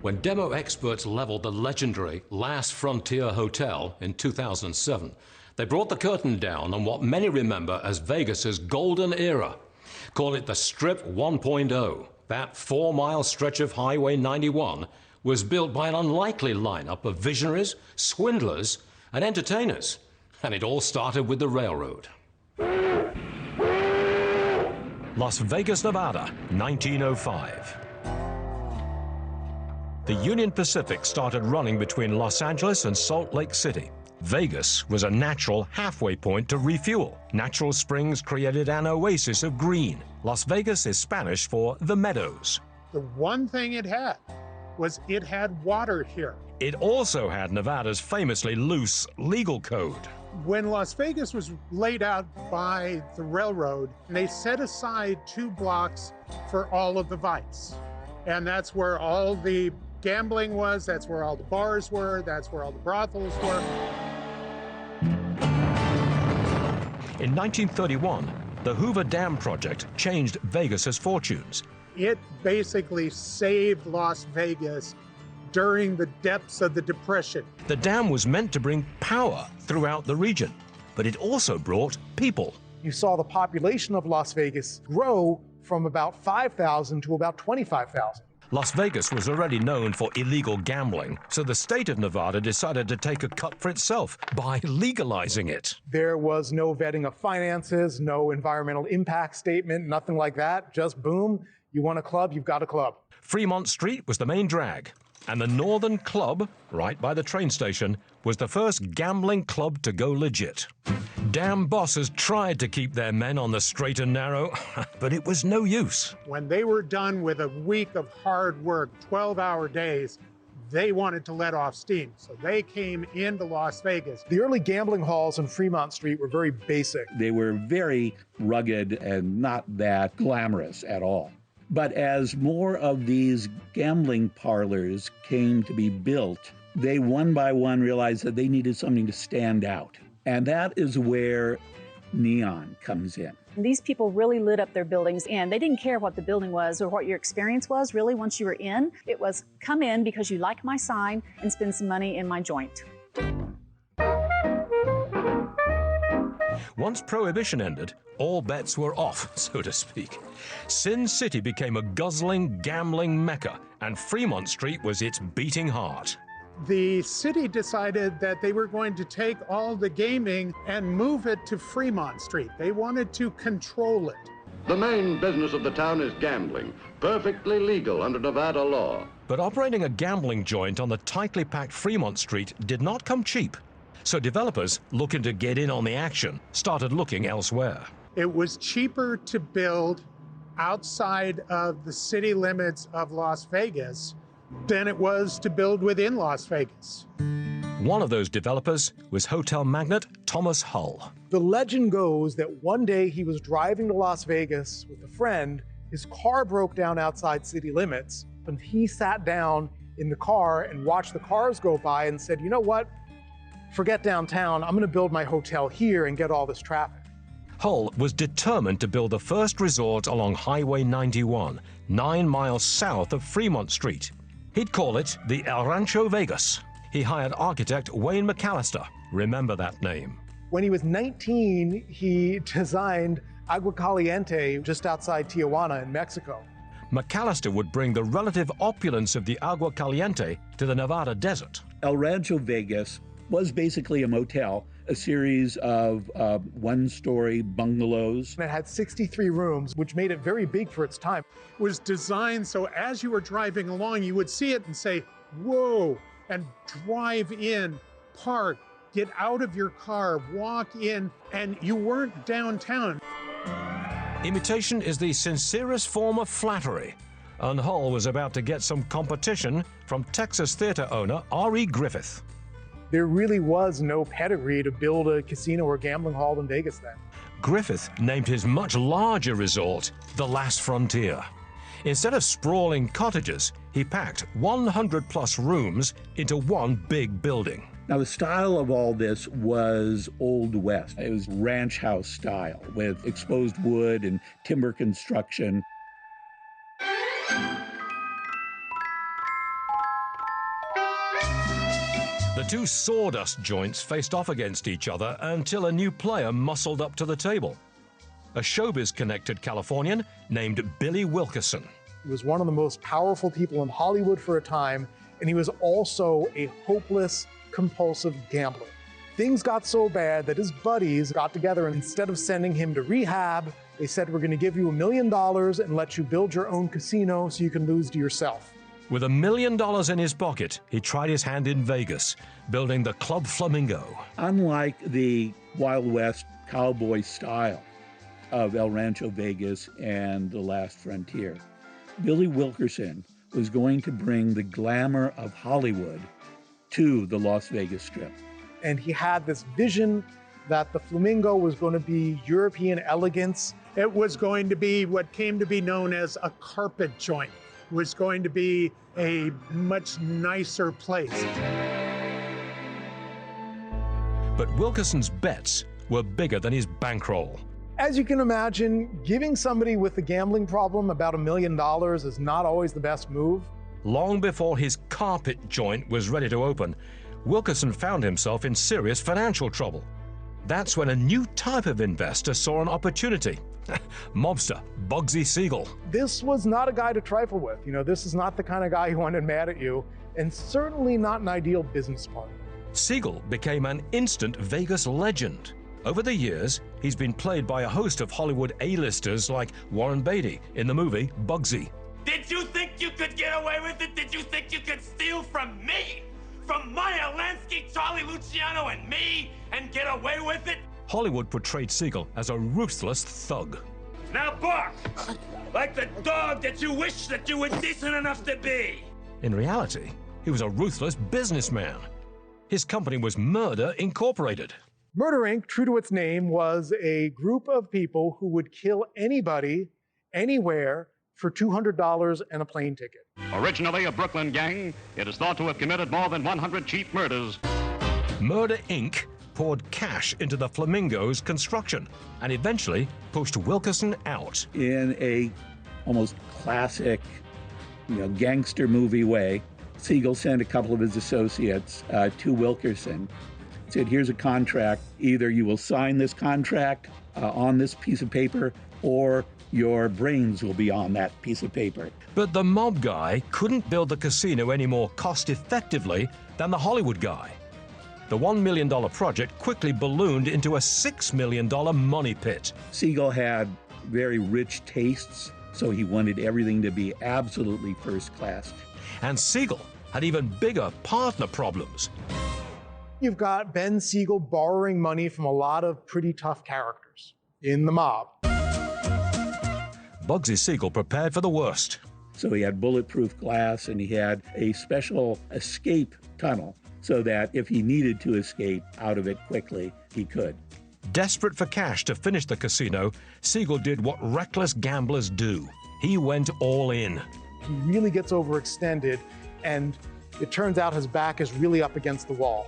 When demo experts leveled the legendary Last Frontier Hotel in 2007, they brought the curtain down on what many remember as Vegas's golden era. Call it the Strip 1.0. That 4-mile stretch of Highway 91 was built by an unlikely lineup of visionaries, swindlers, and entertainers. And it all started with the railroad. Las Vegas, Nevada, 1905. The Union Pacific started running between Los Angeles and Salt Lake City. Vegas was a natural halfway point to refuel. Natural springs created an oasis of green. Las Vegas is Spanish for the meadows. The one thing it had was it had water here. It also had Nevada's famously loose legal code. When Las Vegas was laid out by the railroad, they set aside 2 blocks for all of the vice. And that's where all the gambling was, that's where all the bars were, that's where all the brothels were. In 1931, the Hoover Dam project changed Vegas's fortunes. It basically saved Las Vegas during the depths of the Depression. The dam was meant to bring power throughout the region, but it also brought people. You saw the population of Las Vegas grow from about 5,000 to about 25,000. Las Vegas was already known for illegal gambling, so the state of Nevada decided to take a cut for itself by legalizing it. There was no vetting of finances, no environmental impact statement, nothing like that. Just boom, you want a club, you've got a club. Fremont Street was the main drag, and the Northern Club, right by the train station, was the first gambling club to go legit. Dam bosses tried to keep their men on the straight and narrow, but it was no use. When they were done with a week of hard work, 12-hour days, they wanted to let off steam. So they came into Las Vegas. The early gambling halls on Fremont Street were very basic. They were very rugged and not that glamorous at all. But as more of these gambling parlors came to be built, they one by one realized that they needed something to stand out. And that is where neon comes in. These people really lit up their buildings, and they didn't care what the building was or what your experience was. Really, once you were in, it was come in because you like my sign and spend some money in my joint. Once Prohibition ended, all bets were off, so to speak. Sin City became a guzzling, gambling mecca, and Fremont Street was its beating heart. The city decided that they were going to take all the gaming and move it to Fremont Street. They wanted to control it. The main business of the town is gambling, perfectly legal under Nevada law. But operating a gambling joint on the tightly packed Fremont Street did not come cheap. So developers, looking to get in on the action, started looking elsewhere. It was cheaper to build outside of the city limits of Las Vegas than it was to build within Las Vegas. One of those developers was hotel magnate Thomas Hull. The legend goes that one day he was driving to Las Vegas with a friend. His car broke down outside city limits, and he sat down in the car and watched the cars go by and said, you know what? Forget downtown, I'm going to build my hotel here and get all this traffic. Hull was determined to build the first resort along Highway 91, 9 miles south of Fremont Street. He'd call it the El Rancho Vegas. He hired architect Wayne McAllister. Remember that name. When he was 19, he designed Agua Caliente just outside Tijuana in Mexico. McAllister would bring the relative opulence of the Agua Caliente to the Nevada desert. El Rancho Vegas was basically a motel, a series of one-story bungalows. It had 63 rooms, which made it very big for its time. It was designed so as you were driving along, you would see it and say, whoa, and drive in, park, get out of your car, walk in, and you weren't downtown. Imitation is the sincerest form of flattery, and Hull was about to get some competition from Texas theater owner R.E. Griffith. There really was no pedigree to build a casino or gambling hall in Vegas then. Griffith named his much larger resort the Last Frontier. Instead of sprawling cottages, he packed 100-plus rooms into one big building. Now, the style of all this was Old West. It was ranch house style with exposed wood and timber construction. two sawdust joints faced off against each other until a new player muscled up to the table. A showbiz-connected Californian named Billy Wilkerson. He was one of the most powerful people in Hollywood for a time, and he was also a hopeless, compulsive gambler. Things got so bad that his buddies got together, and instead of sending him to rehab, they said, "We're going to give you $1 million and let you build your own casino so you can lose to yourself." With $1 million in his pocket, he tried his hand in Vegas, building the Club Flamingo. Unlike the Wild West cowboy style of El Rancho Vegas and The Last Frontier, Billy Wilkerson was going to bring the glamour of Hollywood to the Las Vegas Strip. And he had this vision that the Flamingo was going to be European elegance. It was going to be what came to be known as a carpet joint. It was going to be a much nicer place. But Wilkerson's bets were bigger than his bankroll. As you can imagine, giving somebody with a gambling problem about $1 million is not always the best move. Long before his carpet joint was ready to open, Wilkerson found himself in serious financial trouble. That's when a new type of investor saw an opportunity. Mobster Bugsy Siegel. This was not a guy to trifle with. This is not the kind of guy who wanted mad at you, and certainly not an ideal business partner. Siegel became an instant Vegas legend. Over the years, he's been played by a host of Hollywood A-listers like Warren Beatty in the movie Bugsy. Did you think you could get away with it? Did you think you could steal from me? From Maya Lansky, Charlie Luciano, and me, and get away with it? Hollywood portrayed Siegel as a ruthless thug. Now bark! Like the dog that you wish that you were decent enough to be! In reality, he was a ruthless businessman. His company was Murder Incorporated. Murder Inc., true to its name, was a group of people who would kill anybody, anywhere, for $200 and a plane ticket. Originally a Brooklyn gang, it is thought to have committed more than 100 cheap murders. Murder Inc. poured cash into the Flamingo's construction and eventually pushed Wilkerson out. In a almost classic, gangster movie way, Siegel sent a couple of his associates to Wilkerson. Said, "Here's a contract. Either you will sign this contract on this piece of paper, or your brains will be on that piece of paper." But the mob guy couldn't build the casino any more cost-effectively than the Hollywood guy. The $1 million project quickly ballooned into a $6 million money pit. Siegel had very rich tastes, so he wanted everything to be absolutely first class. And Siegel had even bigger partner problems. You've got Ben Siegel borrowing money from a lot of pretty tough characters in the mob. Bugsy Siegel prepared for the worst. So he had bulletproof glass, and he had a special escape tunnel so that if he needed to escape out of it quickly, he could. Desperate for cash to finish the casino, Siegel did what reckless gamblers do. He went all in. He really gets overextended, and it turns out his back is really up against the wall.